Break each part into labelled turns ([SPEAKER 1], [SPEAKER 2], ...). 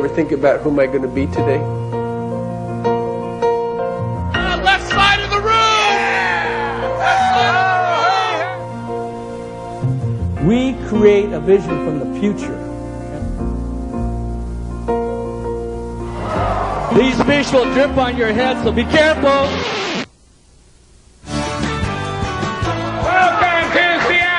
[SPEAKER 1] ever think about who am I going to be today?
[SPEAKER 2] Left side of the room! Left side of the room!
[SPEAKER 3] We create a vision from the future. These fish will drip on your head, so be careful.
[SPEAKER 2] Welcome to Seattle!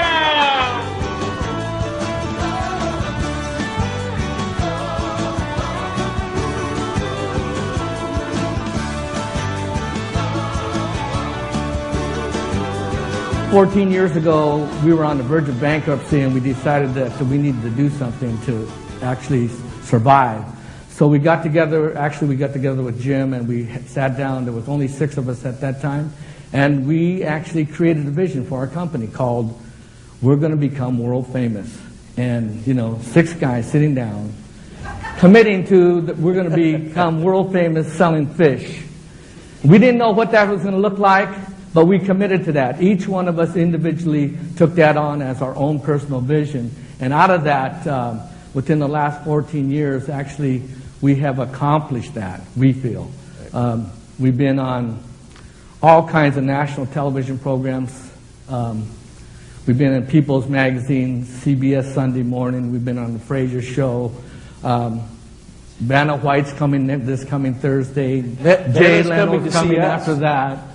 [SPEAKER 3] 14 years ago, we were on the verge of bankruptcy, and we decided that we needed to do something to actually survive. So we got together with Jim, and we sat down. There was only 6 of us at that time, and we actually created a vision for our company called "We're going to become world famous." And 6 guys sitting down, committing to that we're going to become world famous selling fish. We didn't know what that was going to look like, but we committed to that. Each one of us individually took that on as our own personal vision. And out of that, within the last 14 years, actually, we have accomplished that, we feel. We've been on all kinds of national television programs. We've been in People's Magazine, CBS Sunday Morning. We've been on the Fraser Show. Vanna White's coming this coming Thursday. Jay Leno's coming after that.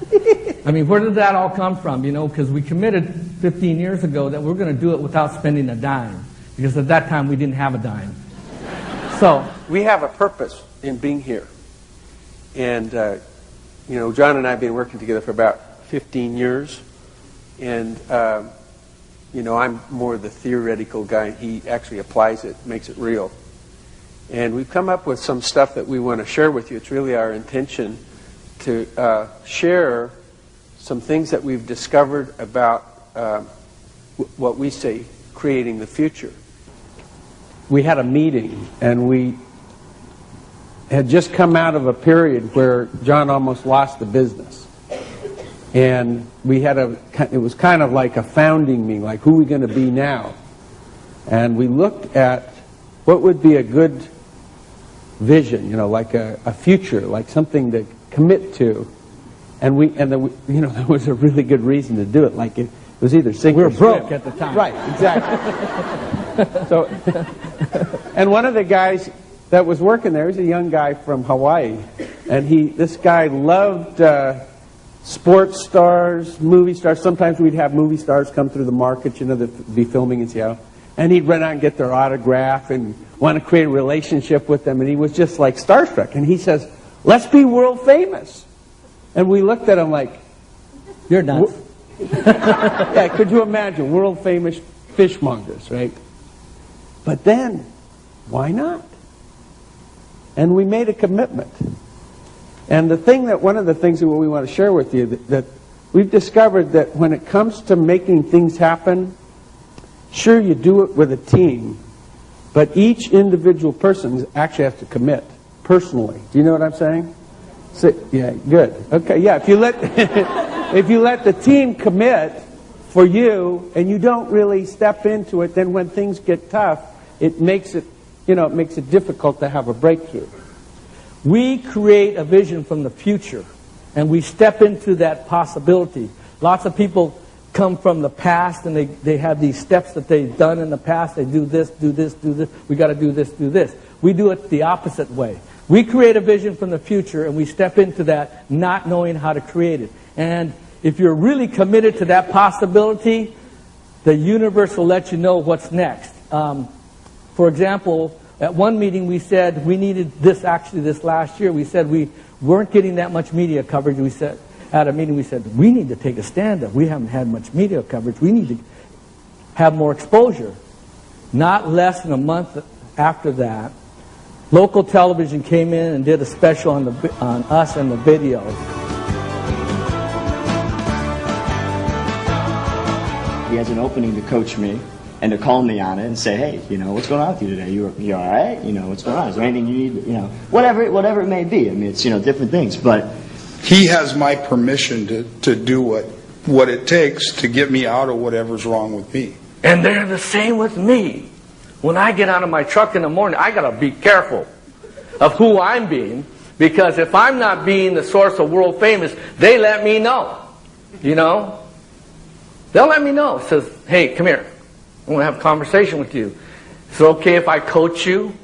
[SPEAKER 3] I mean, where did that all come from? Because we committed 15 years ago that we're going to do it without spending a dime. Because at that time, we didn't have a dime. So
[SPEAKER 1] We have a purpose in being here. And, John and I have been working together for about 15 years. And, I'm more the theoretical guy. He actually applies it, makes it real. And we've come up with some stuff that we want to share with you. It's really our intention to share some things that we've discovered about what we say creating the future. We had a meeting, and we had just come out of a period where John almost lost the business. And it was kind of like a founding meeting, like who are we going to be now? And we looked at what would be a good vision, like a future, like something to commit to. And there was a really good reason to do it. Like it was either sink or swim.
[SPEAKER 3] We were broke at the time.
[SPEAKER 1] Right, exactly. And one of the guys that was working there was a young guy from Hawaii, and this guy loved sports stars, movie stars. Sometimes we'd have movie stars come through the market, that'd be filming in Seattle, and he'd run out and get their autograph and want to create a relationship with them, and he was just like starstruck. And he says, "Let's be world famous." And we looked at him like,
[SPEAKER 3] you're nuts.
[SPEAKER 1] Yeah, could you imagine world famous fishmongers, right? But then, why not? And we made a commitment. And one of the things that we want to share with you, that we've discovered that when it comes to making things happen, sure, you do it with a team, but each individual person actually has to commit personally. Do you know what I'm saying? Yeah, good. Okay, yeah, if you let the team commit for you and you don't really step into it, then when things get tough, it makes it difficult to have a breakthrough.
[SPEAKER 3] We create a vision from the future, and we step into that possibility. Lots of people come from the past, and they have these steps that they've done in the past. They do this, do this, do this. We got to do this, do this. We do it the opposite way. We create a vision from the future, and we step into that not knowing how to create it. And if you're really committed to that possibility, the universe will let you know what's next. For example, at one meeting we said we needed this last year. We said we weren't getting that much media coverage. We said, at a meeting we said, we need to take a stand up. We haven't had much media coverage. We need to have more exposure. Not less than a month after that, local television came in and did a special on us and the video.
[SPEAKER 4] He has an opening to coach me and to call me on it and say, hey, what's going on with you today? You all right? What's going on? Is there anything you need? Whatever it may be. I mean, it's, different things. But
[SPEAKER 5] he has my permission to do what it takes to get me out of whatever's wrong with me.
[SPEAKER 3] And they're the same with me. When I get out of my truck in the morning, I got to be careful. of who I'm being, because if I'm not being the source of world famous, they let me know. You know? They'll let me know. It says, hey, come here. I want to have a conversation with you. Is it okay if I coach you?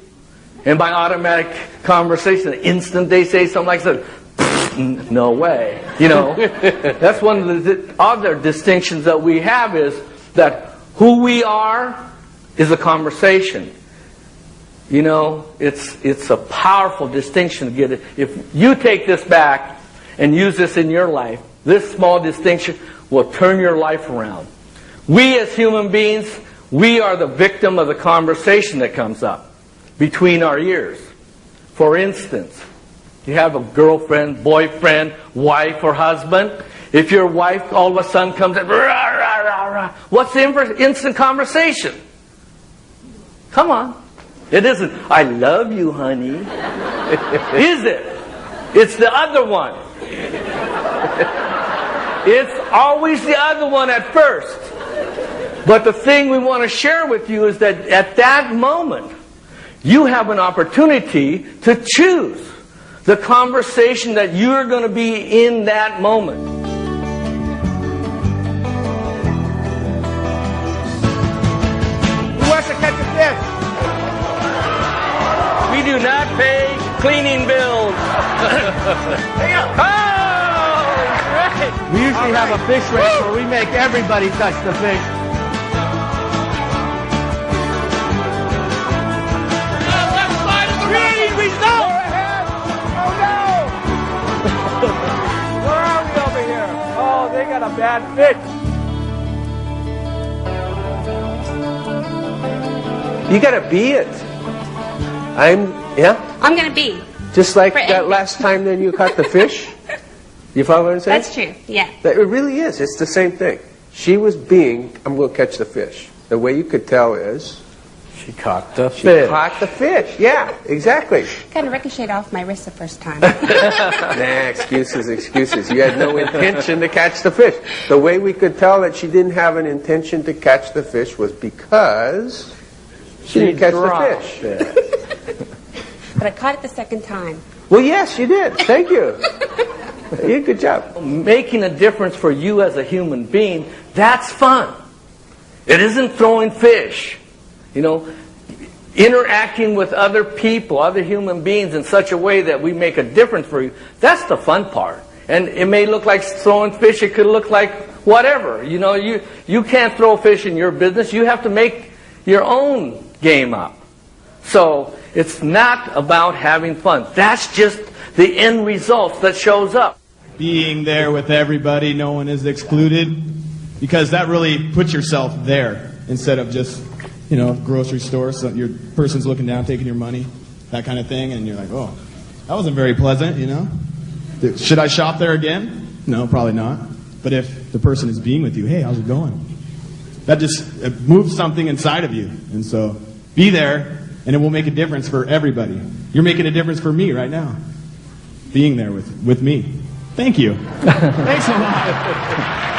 [SPEAKER 3] And by automatic conversation, the instant they say something like that, no way. You know, that's one of the other distinctions that we have, is that who we are is a conversation. You know, it's a powerful distinction to get it. If you take this back and use this in your life, this small distinction will turn your life around. We as human beings, we are the victim of the conversation that comes up between our ears. For instance, you have a girlfriend, boyfriend, wife, or husband. If your wife all of a sudden comes in, rah, rah, rah, rah, what's the instant conversation? Come on. It isn't, I love you, honey. Is it? It's the other one. It's always the other one at first. But the thing we want to share with you is that at that moment, you have an opportunity to choose the conversation that you're going to be in that moment. Who wants to catch a fish? We do not pay cleaning bills. Oh, great. We usually have a fish race where we make everybody touch the fish. They got a bad fish.
[SPEAKER 1] You gotta be it. I'm
[SPEAKER 6] gonna be.
[SPEAKER 1] Just like that last time then you caught the fish. You follow what I'm saying?
[SPEAKER 6] That's true, yeah.
[SPEAKER 1] It really is. It's the same thing. She was being, I'm going to catch the fish. The way you could tell is
[SPEAKER 3] she caught the fish.
[SPEAKER 1] She caught the fish. Yeah, exactly.
[SPEAKER 6] Kind of ricocheted off my wrist the first time.
[SPEAKER 1] Nah, excuses. You had no intention to catch the fish. The way we could tell that she didn't have an intention to catch the fish was because she didn't catch the fish.
[SPEAKER 6] But I caught it the second time.
[SPEAKER 1] Well, yes, you did. Thank you. You did a good job.
[SPEAKER 3] Making a difference for you as a human being, that's fun. It isn't throwing fish. You know, interacting with other people, other human beings in such a way that we make a difference for you, that's the fun part. And it may look like throwing fish, it could look like whatever. You know, you can't throw fish in your business. You have to make your own game up. So it's not about having fun. That's just the end result that shows up.
[SPEAKER 7] Being there with everybody, no one is excluded, because that really puts yourself there instead of just, you know, grocery store, so your person's looking down, taking your money, that kind of thing, and you're like, oh, that wasn't very pleasant, you know? Should I shop there again? No, probably not. But if the person is being with you, hey, how's it going? That just moves something inside of you. And so be there, and it will make a difference for everybody. You're making a difference for me right now, being there with me. Thank you. Thanks a lot.